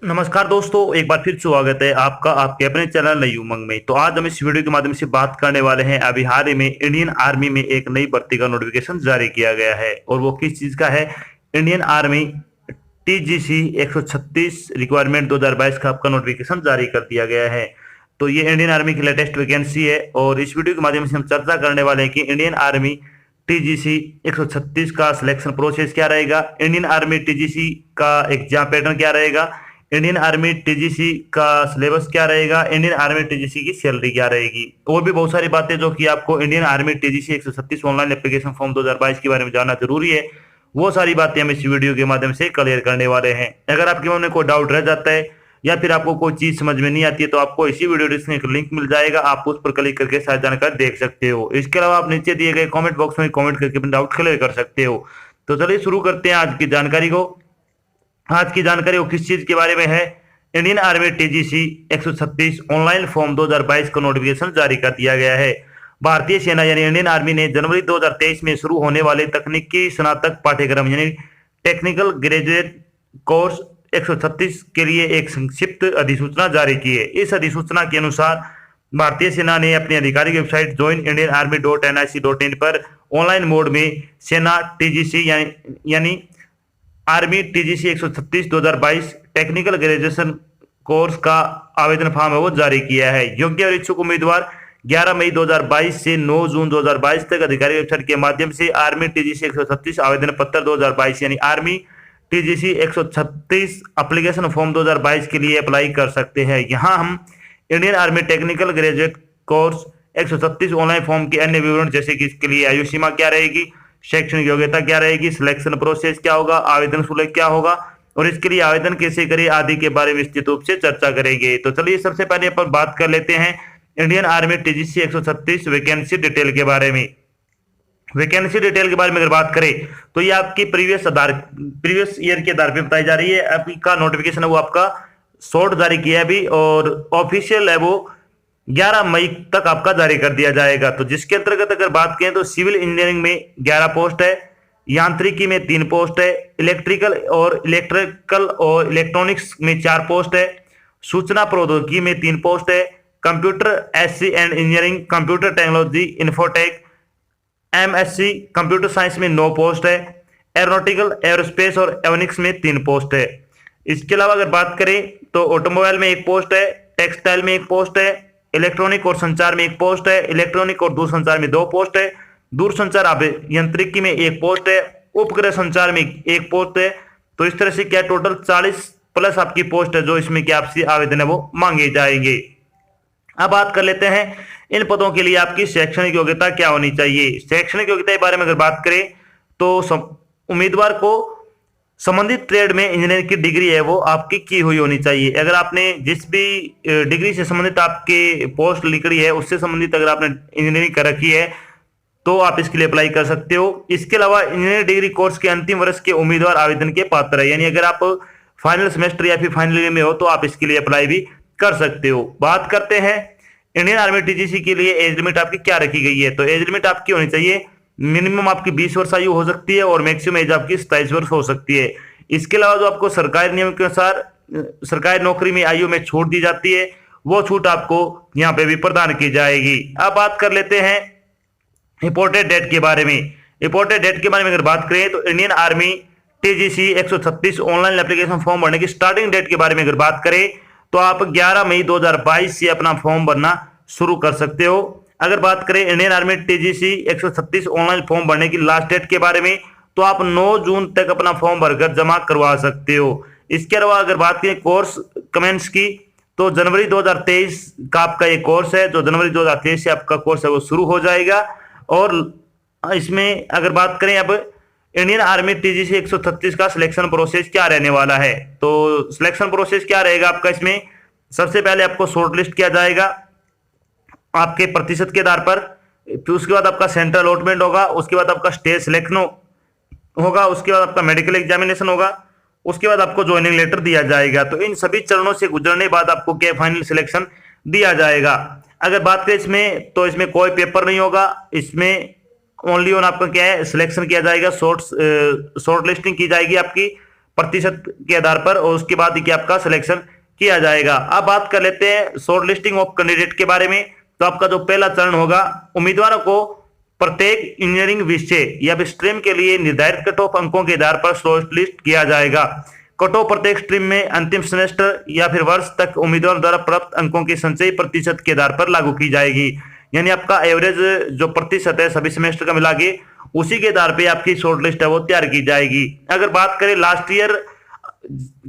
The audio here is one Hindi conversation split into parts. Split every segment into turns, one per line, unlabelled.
नमस्कार दोस्तों, एक बार फिर स्वागत है आपका आपके अपने चैनल नई उमंग में। तो आज हम इस वीडियो के माध्यम से बात करने वाले हैं। अभी हाल ही में इंडियन आर्मी में एक नई भर्ती का नोटिफिकेशन जारी किया गया है और वो किस चीज़ का है। इंडियन आर्मी टीजीसी 136 रिक्वायरमेंट 2022 का आपका नोटिफिकेशन जारी कर दिया गया है। तो ये इंडियन आर्मी की लेटेस्ट वैकेंसी है और इस वीडियो के माध्यम से हम चर्चा करने वाले हैं कि इंडियन आर्मी टीजीसी 136 का सिलेक्शन प्रोसेस क्या रहेगा, इंडियन आर्मी टीजीसी का एग्जाम पैटर्न क्या रहेगा, इंडियन आर्मी टीजीसी का सिलेबस क्या रहेगा, इंडियन आर्मी टीजीसी की सैलरी क्या रहेगी, और भी बहुत सारी बातें जो कि आपको Indian army TGC 136 online application form 2022 के बारे में जानना जरूरी है। वो सारी बातें हम इस वीडियो के माध्यम से क्लियर करने वाले हैं। अगर आपके मन में कोई डाउट रह जाता है या फिर आपको कोई चीज समझ में नहीं आती है तो आपको इसी वीडियो डिस्क्रिप्शन में लिंक मिल जाएगा, आप उस पर क्लिक करके सारी जानकारी देख सकते हो। इसके अलावा आप नीचे दिए गए कमेंट बॉक्स में कमेंट करके अपने डाउट क्लियर कर सकते हो। तो चलिए शुरू करते हैं आज की जानकारी को। आज की जानकारी वो किस चीज के बारे में है। Indian army TGC 136 online form 2022 का नोटिफिकेशन जारी कर दिया गया है। भारतीय सेना यानी इंडियन आर्मी ने जनवरी 2023 में शुरू होने वाले तकनीकी स्नातक पाठ्यक्रम यानी टेक्निकल ग्रेजुएट कोर्स 136 के लिए एक संक्षिप्त अधिसूचना जारी की है। इस अधिसूचना के अनुसार भारतीय सेना ने अपनी आधिकारिक वेबसाइट joinindianarmy.nic.in पर ऑनलाइन मोड में सेना टीजीसी यानी army TGC 136 2022 technical graduation course का आवेदन फॉर्म है वो जारी किया है। योग्य और इच्छुक उम्मीदवार 11 मई 2022 से 9 जून 2022 तक आधिकारिक वेबसाइट के माध्यम से आर्मी टीजीसी 136 आवेदन पत्र 2022 यानी आर्मी टीजीसी 136 एप्लीकेशन फॉर्म 2022 के लिए अप्लाई कर सकते हैं। यहाँ हम Indian army technical graduate course 136 online form के अन्य विवरण जैसे कि इसके लिए आयु सीमा क्या रहेगी, शैक्षणिक योग्यता क्या रहेगी, सिलेक्शन प्रोसेस क्या होगा, आवेदन शुल्क क्या होगा और इसके लिए आवेदन कैसे करें आदि के बारे में विस्तृत रूप से चर्चा करेंगे। तो चलिए सबसे पहले अपन बात कर लेते हैं Indian army TGC 136 vacancy detail के बारे में। वैकेंसी डिटेल के बारे में अगर बात करें तो ये आपकी प्रीवियस ईयर के आधार पर बताई जा रही है। अभी का नोटिफिकेशन है वो आपका शॉर्ट जारी किया अभी और ऑफिशियल है वो 11 मई तक आपका जारी कर दिया जाएगा। तो जिसके अंतर्गत अगर बात करें तो सिविल इंजीनियरिंग में 11 पोस्ट है, यांत्रिकी में 3 पोस्ट है, इलेक्ट्रिकल और इलेक्ट्रॉनिक्स में 4 पोस्ट है, सूचना प्रौद्योगिकी में 3 पोस्ट है, computer SC and engineering computer technology infotech MSc computer science में 9 पोस्ट है, एरोनॉटिकल एरोस्पेस और एविनिक्स में 3 पोस्ट है। इसके अलावा अगर बात करें तो ऑटोमोबाइल में 1 पोस्ट है, टेक्सटाइल में 1 पोस्ट है, इलेक्ट्रॉनिक और संचार में 1 पोस्ट है, इलेक्ट्रॉनिक और दूरसंचार में 2 पोस्ट है, दूरसंचार अभियांत्रिकी में 1 पोस्ट है, उपग्रह संचार में 1 पोस्ट है। तो इस तरह से क्या टोटल 40 प्लस आपकी पोस्ट है जो इसमें क्या आपसे आवेदन है वो मांगे जाएंगे। अब बात कर लेते हैं इन पदों के लिए आपकी शैक्षणिक योग्यता क्या होनी चाहिए। शैक्षणिक योग्यता के बारे में अगर बात करें तो उम्मीदवार को संबंधित ट्रेड में इंजीनियरिंग की डिग्री है वो आपकी की हुई होनी चाहिए। अगर आपने जिस भी डिग्री से संबंधित आपके पोस्ट निकली है उससे संबंधित अगर आपने इंजीनियरिंग कर रखी है तो आप इसके लिए अप्लाई कर सकते हो। इसके अलावा इंजीनियरिंग डिग्री कोर्स के अंतिम वर्ष के उम्मीदवार आवेदन के पात्र है, यानी अगर आप फाइनल सेमेस्टर या फिर फाइनल ईयर में हो तो आप इसके लिए अप्लाई भी कर सकते हो। बात करते हैं इंडियन आर्मी टीजीसी के लिए एज लिमिट आपकी क्या रखी गई है। तो एज लिमिट आपकी होनी चाहिए मिनिमम आपकी 20 वर्ष आयु हो सकती है और मैक्सिमम एज आपकी 27 वर्ष हो सकती है। इसके अलावा जो आपको सरकारी नियम के अनुसार सरकारी नौकरी में आयु में छूट दी जाती है वो छूट आपको यहाँ पे भी प्रदान की जाएगी। अब बात कर लेते हैं इंपोर्टेड डेट के बारे में। इंपोर्टेड डेट के बारे में अगर बात करें तो Indian army TGC 136 online application form भरने की स्टार्टिंग डेट के बारे में अगर बात करें तो आप 11 मई 2022 से अपना फॉर्म भरना शुरू कर सकते हो। अगर बात करें Indian army TGC 136 online form भरने की लास्ट डेट के बारे में तो आप 9 जून तक अपना फॉर्म भरकर जमा करवा सकते हो। इसके अलावा अगर बात करें कोर्स कमेंस की तो जनवरी 2023 का आपका ये कोर्स है, जो जनवरी 2023 से आपका कोर्स है वो शुरू हो जाएगा। और इसमें अगर बात करें अब इंडियन आर्मी टीजीसी 136 का सिलेक्शन प्रोसेस क्या रहने वाला है। तो सिलेक्शन प्रोसेस क्या रहेगा आपका, इसमें सबसे पहले आपको शॉर्ट लिस्ट किया जाएगा आपके प्रतिशत के आधार पर, फिर उसके बाद आपका सेंट्रल अलॉटमेंट होगा, उसके बाद आपका स्टेज सिलेक्शन होगा, उसके बाद आपका मेडिकल एग्जामिनेशन होगा, उसके बाद आपको ज्वाइनिंग लेटर दिया जाएगा। तो इन सभी चरणों से गुजरने बाद आपको क्या फाइनल सिलेक्शन दिया जाएगा। अगर बात करें इसमें तो इसमें कोई पेपर नहीं होगा, इसमें ओनली ऑन आपका क्या है सिलेक्शन किया जाएगा, शॉर्ट लिस्टिंग की जाएगी आपकी प्रतिशत के आधार पर, और उसके बाद देखिए आपका सिलेक्शन किया जाएगा। अब बात कर लेते हैं शॉर्ट लिस्टिंग ऑफ कैंडिडेट के बारे में। तो आपका जो पहला चरण होगा, उम्मीदवारों को प्रत्येक इंजीनियरिंग विषय या फिर स्ट्रीम के लिए निर्धारित कट ऑफ अंकों के आधार पर शॉर्ट लिस्ट किया जाएगा। कट ऑफ प्रत्येक स्ट्रीम में अंतिम सेमेस्टर या फिर वर्ष तक उम्मीदवार द्वारा प्राप्त अंकों के संचयी प्रतिशत के आधार पर लागू की जाएगी। यानी आपका एवरेज जो प्रतिशत है सभी सेमेस्टर का मिला के, उसी के आधार पे आपकी शॉर्ट लिस्ट है वो तैयार की जाएगी। अगर बात करें लास्ट ईयर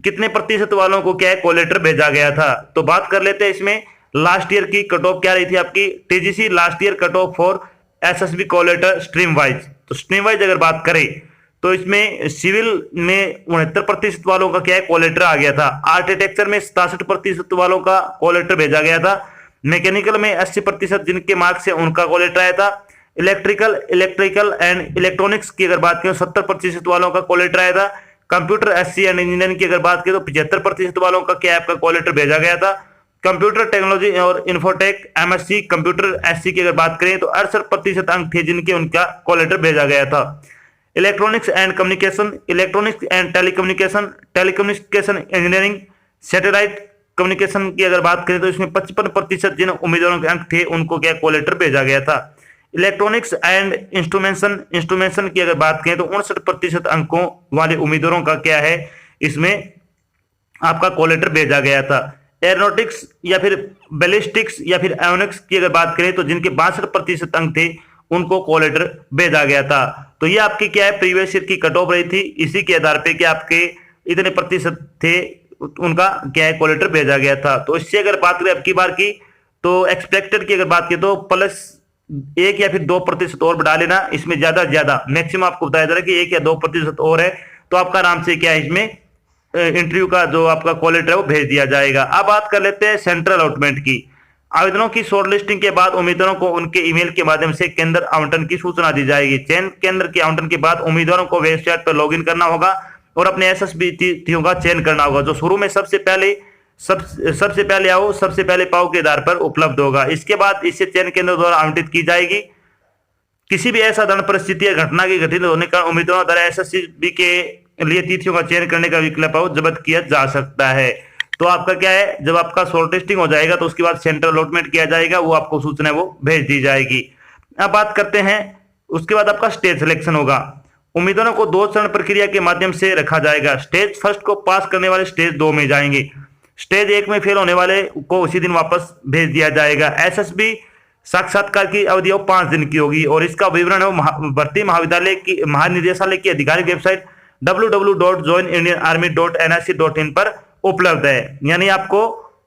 कितने प्रतिशत वालों को क्या है कॉल लेटर भेजा गया था, तो बात कर लेते हैं इसमें लास्ट ईयर की कट ऑफ क्या रही थी आपकी। TGC last year cut off for SSB call letter stream wise, तो स्ट्रीम वाइज अगर बात करें तो इसमें सिविल में 69% वालों का क्या है कॉल लेटर आ गया था। आर्किटेक्चर में 67% वालों का कॉल लेटर भेजा गया था। मैकेनिकल में 80% जिनके मार्क्स से उनका कॉल लेटर आया था। इलेक्ट्रिकल एंड इलेक्ट्रॉनिक्स की अगर बात करें 70% वालों का कॉल लेटर आया था। कंप्यूटर एससी एंड इंजीनियरिंग की अगर बात करें तो 75% वालों का क्या आपका कॉल लेटर भेजा गया था। कंप्यूटर टेक्नोलॉजी और इन्फोटेक एमएससी कंप्यूटर एससी की अगर बात करें तो 68% अंक थे जिनके उनका कॉल लेटर भेजा गया था। Electronics and communication, electronics and telecommunication engineering, satellite communication की अगर बात करें तो इसमें 55% जिन उम्मीदवारों के अंक थे उनको क्या कॉल लेटर भेजा गया था। इलेक्ट्रॉनिक्स एंड इंस्ट्रूमेंटेशन की अगर बात करें तो 59% अंकों वाले उम्मीदवारों का क्या है इसमें आपका कॉल लेटर भेजा गया था। एरोनॉटिक्स या फिर बैलिस्टिक्स या फिर एवियोनिक्स की अगर बात करें तो जिनके 62% अंक थे उनको कॉल लेटर भेजा गया था। तो ये आपकी क्या है प्रीवियस ईयर की कट ऑफ रही थी, इसी के आधार पे क्या आपके इतने प्रतिशत थे उनका क्या है कॉल लेटर भेजा गया था। तो इससे अगर बात करें अब की बार की, तो एक्सपेक्टेड की अगर बात करें तो +1 या फिर 2% और बढ़ा लेना। इसमें ज्यादा मैक्सिमम आपको बताया जा रहा है कि 1 या 2% और है, तो आपका आराम से क्या है इसमें इंटरव्यू का जो आपका कॉल लेटर है वो भेज दिया जाएगा। अब बात कर लेते हैं सेंट्रल अलॉटमेंट की। आवेदनों की शॉर्ट लिस्टिंग के बाद उम्मीदवारों को उनके ईमेल के माध्यम से केंद्र आवंटन की सूचना दी जाएगी। चयन केंद्र के आवंटन के बाद उम्मीदवारों को वेबसाइट पर लॉगिन करना होगा और अपने एसएसबी तिथियों का चयन करना होगा, जो शुरू में सबसे पहले आओ सबसे पहले पाओ के आधार पर उपलब्ध होगा। इसके बाद इसे चयन केंद्र द्वारा आवंटित की जाएगी। किसी भी असाधारण परिस्थिति या घटना के घटित होने का उम्मीदवारों द्वारा एसएसबी के लिए तिथियों का चयन करने का विकल्प जब्त किया जा सकता है। तो आपका क्या है, जब आपका शॉर्ट लिस्टिंग हो जाएगा तो उसके बाद सेंट्रल अलॉटमेंट किया जाएगा, वो आपको सूचना वो भेज दी जाएगी। अब बात करते हैं उसके बाद आपका स्टेज सिलेक्शन होगा। उम्मीदवारों को 2 चरण प्रक्रिया के माध्यम से रखा जाएगा। स्टेज फर्स्ट को पास करने वाले स्टेज 2 में जाएंगे। स्टेज 1 में फेल होने वाले को उसी दिन वापस भेज दिया जाएगा। एसएसबी साक्षात्कार की अवधि 5 दिन की होगी और इसका विवरण है वो भर्ती महाविद्यालय की महानिदेशालय की आधिकारिक वेबसाइट www.joinindianarmy.nic.in पर उपलब्ध है। यानी आपको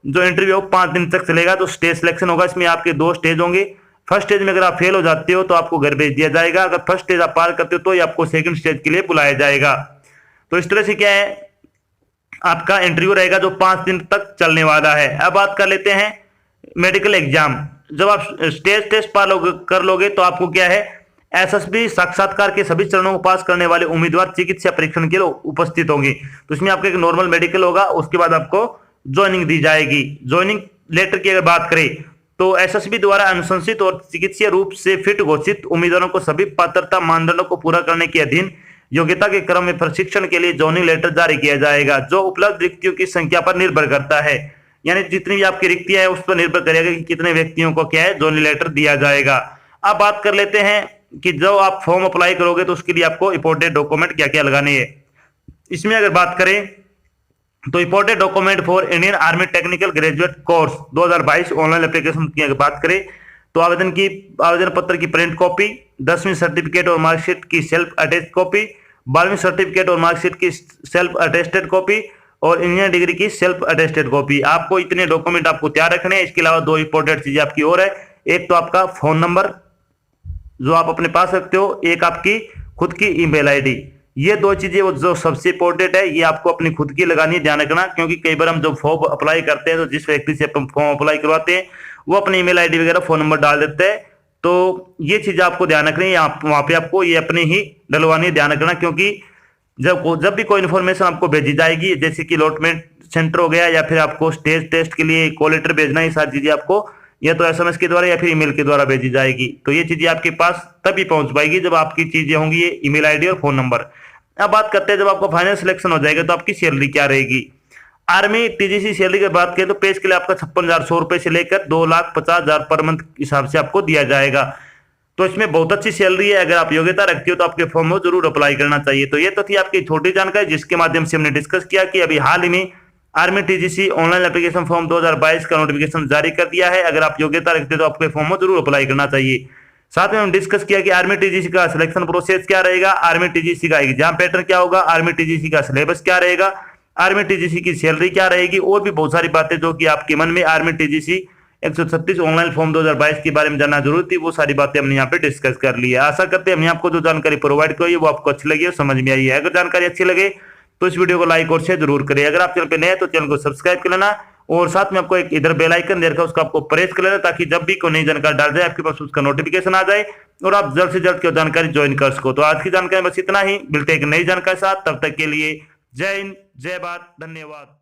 जो इंटरव्यू 5 दिन तक चलेगा। तो स्टेज सिलेक्शन होगा, इसमें आपके 2 स्टेज होंगे। फर्स्ट स्टेज में अगर आप फेल हो जाते हो तो आपको घर भेज दिया जाएगा। अगर फर्स्ट स्टेज आप पार करते हो तो आपको सेकंड स्टेज के लिए बुलाया जाएगा। तो इस तरह से क्या है आपका इंटरव्यू रहेगा जो 5 दिन तक चलने वाला है। अब बात कर लेते हैं मेडिकल एग्जाम। जब आप स्टेज टेस्ट पार कर लोगे तो आपको क्या है एसएसबी साक्षात्कार के सभी चरणों को पास करने वाले उम्मीदवार चिकित्सा परीक्षण के लिए उपस्थित होंगे। तो इसमें आपका एक नॉर्मल मेडिकल होगा, उसके बाद आपको ज्वाइनिंग दी जाएगी। ज्वाइनिंग लेटर की अगर बात करें तो एसएसबी द्वारा अनुशंसित और चिकित्सीय रूप से फिट घोषित उम्मीदवारों को सभी पात्रता मानदंडों को पूरा करने के अधीन योग्यता के क्रम में प्रशिक्षण के लिए ज्वाइनिंग लेटर जारी किया जाएगा, जो उपलब्ध रिक्तियों की संख्या पर निर्भर करता है। यानी जितनी भी आपकी रिक्तियां है उस पर निर्भर करेगा कि कितने व्यक्तियों को क्या है ज्वाइनिंग लेटर दिया जाएगा। अब बात कर लेते हैं कि जब आप फॉर्म अप्लाई करोगे तो उसके लिए आपको इंपोर्टेंट डॉक्यूमेंट क्या क्या लगाने हैं। इसमें अगर बात करें तो important document for Indian army technical graduate course 2022 online application की अगर बात करें तो आवेदन पत्र की प्रिंट कॉपी, 10वीं सर्टिफिकेट और मार्कशीट की सेल्फ अटेस्ट कॉपी, 12वीं सर्टिफिकेट और मार्कशीट की सेल्फ अटेस्टेड कॉपी और इंजीनियर डिग्री की सेल्फ अटेस्टेड कॉपी। आपको इतने डॉक्यूमेंट आपको तैयार रखने हैं। इसके अलावा 2 इंपोर्टेंट चीजें आपकी और है। एक तो आपका फोन नंबर जो आप अपने पास रखते हो, एक आपकी खुद की ईमेल आईडी। ये 2 चीजें जो सबसे इंपॉर्टेंट है ये आपको अपनी खुद की लगानी है, ध्यान रखना। क्योंकि कई बार हम जब फॉर्म अप्लाई करते हैं तो जिस व्यक्ति से हम फॉर्म अप्लाई करवाते हैं वो अपनी ईमेल आईडी वगैरह फोन नंबर डाल देते हैं। तो ये चीज आपको ध्यान रखनी है, वहां पे आपको ये अपनी ही डलवानी है, ध्यान रखना। क्योंकि जब भी कोई इन्फॉर्मेशन आपको भेजी जाएगी, जैसे कि अलॉटमेंट सेंटर हो गया या फिर आपको स्टेज टेस्ट के लिए कॉल लेटर भेजना, ये सारी चीजें आपको या तो एसएमएस के द्वारा या फिर ईमेल के द्वारा भेजी जाएगी। तो ये चीजें आपके पास तभी पहुंच पाएगी जब आपकी चीजें होंगी ये ईमेल आईडी और फोन नंबर। अब बात करते हैं जब आपका फाइनल सिलेक्शन हो जाएगा तो आपकी सैलरी क्या रहेगी। आर्मी टीजीसी सैलरी की बात करें तो पे के लिए आपका 56,100 रुपए से लेकर 2,50,000 पर मंथ हिसाब से आपको दिया जाएगा। तो इसमें बहुत अच्छी सैलरी है। अगर आप योग्यता रखते हो तो आपके फॉर्म में जरूर अप्लाई करना चाहिए। तो ये तो थी आपकी छोटी जानकारी जिसके माध्यम से हमने डिस्कस किया कि अभी हाल ही में army TGC online application form 2022 का नोटिफिकेशन जारी कर दिया है। अगर आप योग्यता रखते हो तो आपके फॉर्म में जरूर अप्लाई करना चाहिए। साथ में हम डिस्कस किया कि आर्मी टीजीसी का सिलेक्शन प्रोसेस क्या रहेगा, आर्मी टीजीसी का एग्जाम पैटर्न क्या होगा, आर्मी टीजीसी का सिलेबस क्या रहेगा, आर्मी टीजीसी की सैलरी क्या रहेगी और भी बहुत सारी बातें जो कि आपके मन में आर्मी टीजीसी 136 ऑनलाइन फॉर्म 2022 के बारे में जानना जरूरी थी, वो सारी बातें हमने यहाँ पे डिस्कस कर ली है। आशा करते हैं हमने आपको जो जानकारी प्रोवाइड की है वो आपको अच्छी लगी और समझ में आई है। अगर जानकारी अच्छी लगे तो इस वीडियो को लाइक और शेयर जरूर करें। अगर आप चैनल पे नए हैं तो चैनल को सब्सक्राइब कर लेना और साथ में आपको एक इधर बेल आइकन दे रखा है उसको आपको प्रेस कर लेना ताकि जब भी कोई नई जानकारी डाल जाए आपके पास उसका नोटिफिकेशन आ जाए और आप जल्द से जल्द जानकारी ज्वाइन कर सको। तो आज की जानकारी बस इतना ही, मिलते हैं एक नई जानकारी के साथ, तब तक के लिए जय हिंद, जय भारत, धन्यवाद।